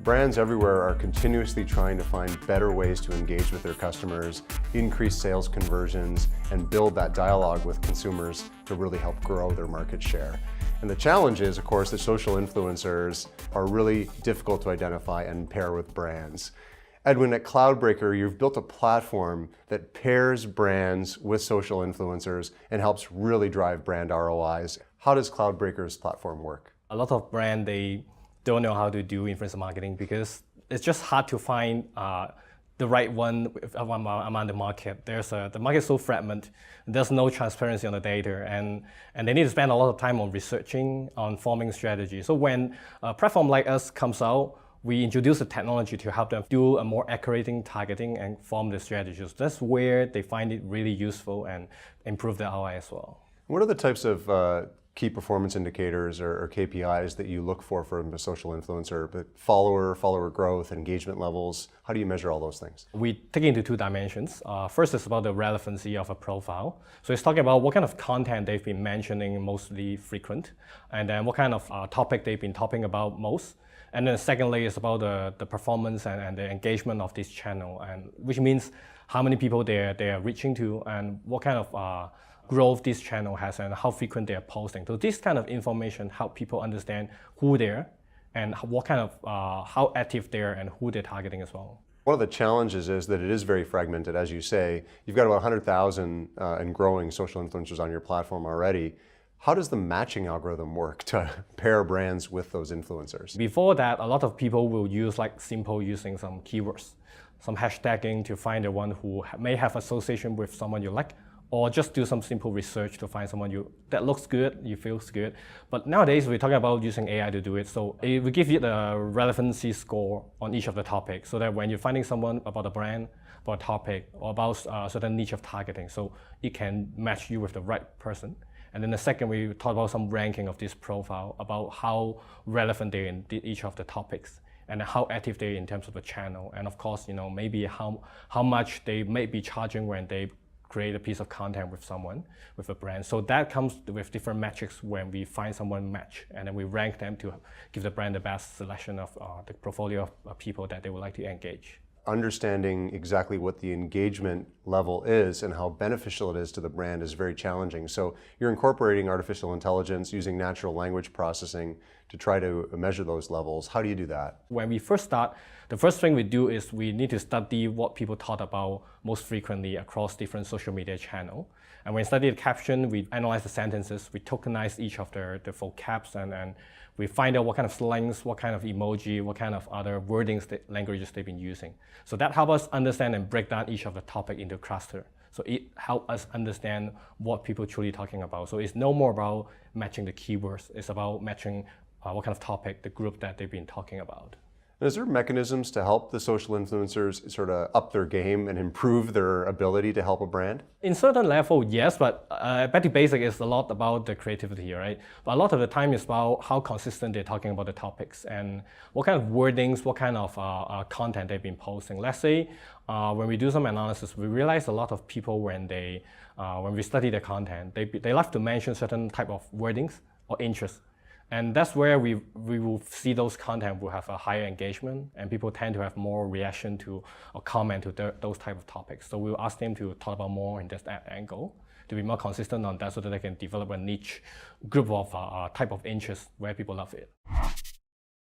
Brands everywhere are continuously trying to find better ways to engage with their customers, increase sales conversions, and build that dialogue with consumers to really help grow their market share. And the challenge is, of course, that social influencers are really difficult to identify and pair with brands. Edwin, at Cloudbreakr, you've built a platform that pairs brands with social influencers and helps really drive brand ROIs. How does Cloudbreakr's platform work? A lot of brands, they don't know how to do influencer marketing because it's just hard to find the right one among the market. The market is so fragmented, there's no transparency on the data, and they need to spend a lot of time on researching, on forming strategy. So when a platform like us comes out, we introduce a technology to help them do a more accurate targeting and form the strategies. That's where they find it really useful and improve their ROI as well. What are the types of key performance indicators or KPIs that you look for from a social influencer? But follower growth, engagement levels, how do you measure all those things? We take it into two dimensions. First is about the relevancy of a profile. So it's talking about what kind of content they've been mentioning mostly frequent, and then what kind of topic they've been talking about most. And then secondly is about the performance and the engagement of this channel, and which means how many people they are reaching to and what kind of growth this channel has and how frequent they are posting. So this kind of information help people understand who they are and what kind of how active they are and who they're targeting as well. One of the challenges is that it is very fragmented, as you say. You've got about 100,000 and growing social influencers on your platform already. How does the matching algorithm work to pair brands with those influencers? Before that, a lot of people will use simple using some keywords, some hashtagging to find the one who may have association with someone you like, or just do some simple research to find someone that looks good, you feels good. But nowadays, we're talking about using AI to do it. So it will give you the relevancy score on each of the topics, so that when you're finding someone about a brand, about a topic, or about a certain niche of targeting, so it can match you with the right person. And then the second, we talk about some ranking of this profile, about how relevant they're in each of the topics, and how active they're in terms of the channel. And of course, maybe how much they may be charging when they create a piece of content with someone, with a brand. So that comes with different metrics when we find someone match, and then we rank them to give the brand the best selection of the portfolio of people that they would like to engage. Understanding exactly what the engagement level is and how beneficial it is to the brand is very challenging. So you're incorporating artificial intelligence using natural language processing to try to measure those levels. How do you do that? When we first start, the first thing we do is we need to study what people talk about most frequently across different social media channels. And when we study the caption, we analyze the sentences, we tokenize each of the vocabs, and we find out what kind of slangs, what kind of emoji, what kind of other wordings, languages they've been using. So that helps us understand and break down each of the topic into cluster. So it helps us understand what people are truly talking about. So it's no more about matching the keywords, it's about matching what kind of topic, the group that they've been talking about. Is there mechanisms to help the social influencers sort of up their game and improve their ability to help a brand? In certain level, yes, but back to basic is a lot about the creativity, right? But a lot of the time is about how consistent they're talking about the topics and what kind of wordings, what kind of content they've been posting. Let's say when we do some analysis, we realize a lot of people when we study their content, they like to mention certain type of wordings or interests. And that's where we will see those content will have a higher engagement, and people tend to have more reaction to or comment to those type of topics. So we'll ask them to talk about more in that angle, to be more consistent on that so that they can develop a niche group of type of interest where people love it.